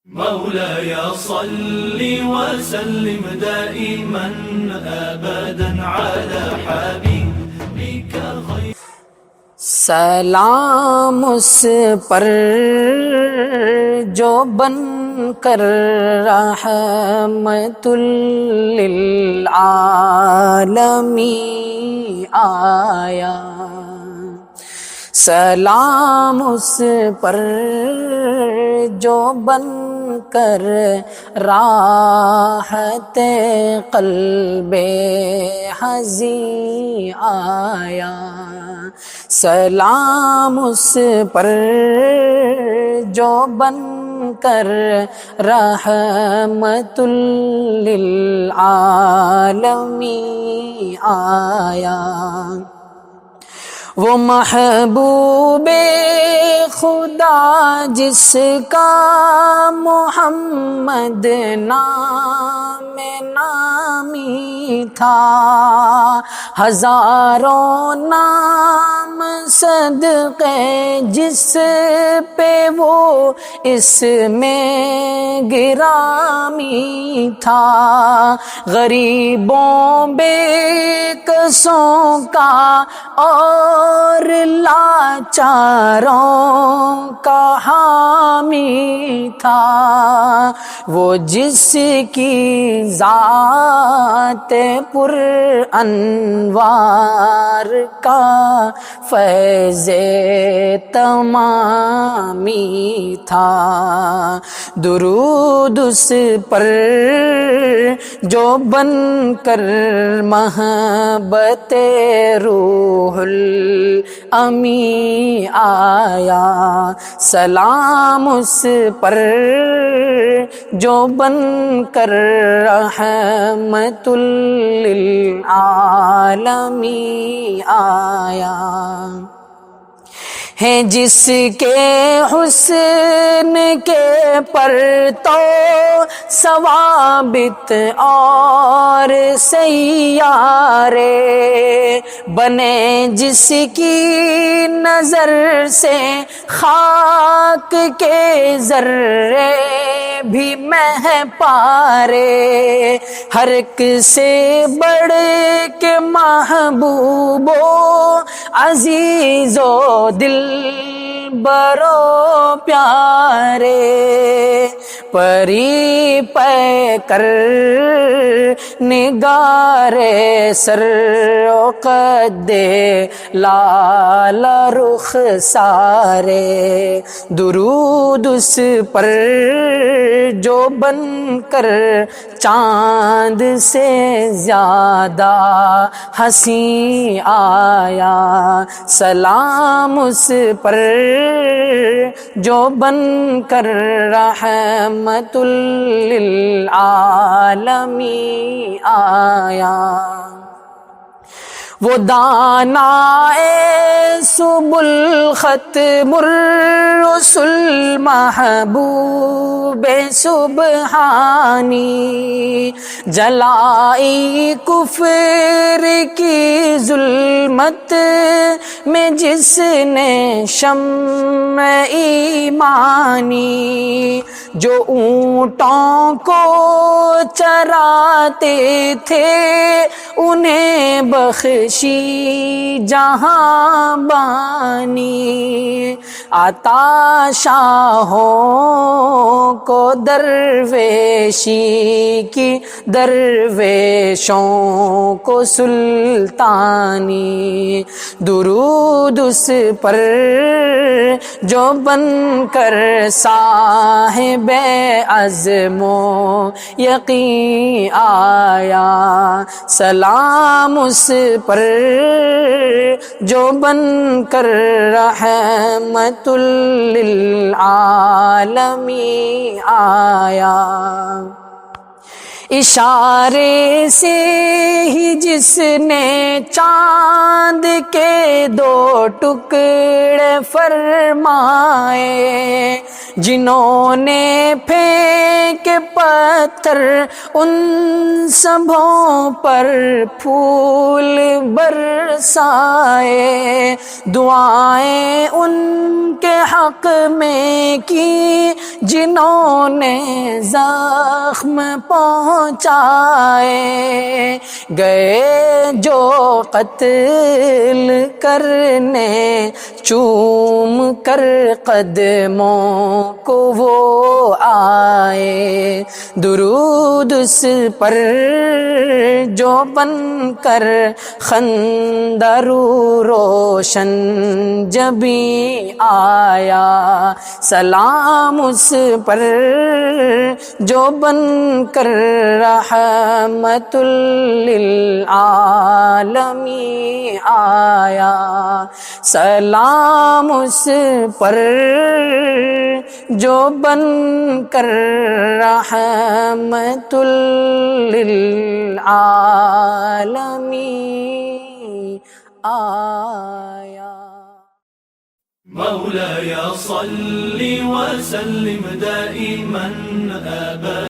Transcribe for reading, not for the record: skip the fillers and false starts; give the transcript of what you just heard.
مولاي صل وسلم دائما ابدا على حبيبك خير سلام اس پر جو بن کر رحمت للعالمین آیا، سلام اس پر جو بن کر راحت قلب حزین آیا، سلام اس پر جو بن کر رحمت للعالمین آیا، وہ محبوب خدا جس کا محمد نام نامی تھا، ہزاروں نام صدقے جس پہ وہ اس میں گرامی تھا، غریبوں بے کسوں کا اور لاچاروں کا حامی تھا، وہ جس کی ذات پر انوار کا فیض تمامی تھا، درود اس پر جو بن کر محبت روح الامی آیا، سلام اس پر جو بن کر رحمت للعالمین آیا، ہے جس کے حسن کے پر تو ثوابت اور سیارے بنے، جس کی نظر سے خاک کے ذرے بھی مہ پارے، ہر ایک سے بڑھ کے محبوب و عزیز و دل برو پیارے، پری پے کر نگار سر و قد لال رخ سارے، درود اس پر جو بن کر چاند سے زیادہ حسین آیا، سلام اس پر جو بن کر رحمت للعالمین آیا، وہ دانائے سبل ختم الرسل محبوب سبحانی، جلائی کفر کی ظلمت میں جس نے شمع ایمانی، جو اونٹوں کو چراتے تھے انہیں بخشی جہاں بانی، عطا شاہوں کو درویشی کی، درویشوں کو سلطانی، درود اس پر جو بن کر صاحب عزم و یقین آیا، سلام اس پر جو بن کر رحمت للعالمین آیا، اشارے سے ہی جس نے چاند کے دو ٹکڑے فرمائے، جنہوں نے پھینک پتھر ان سبھوں پر پھول برسائے، دعائیں ان کے حق میں کی جنہوں نے زخم پہنچائے، گئے جو قتل کرنے چوم کر قدموں کو وہ آئے، درود اس پر جو بن کر خندرو روشن جبیں آیا، سلام اس پر جو بن کر رحمت للعالمین آیا، سلام اس پر جو بن کر رحمت للعالمین آیا۔ مولاي صل وسلم دائما أبدا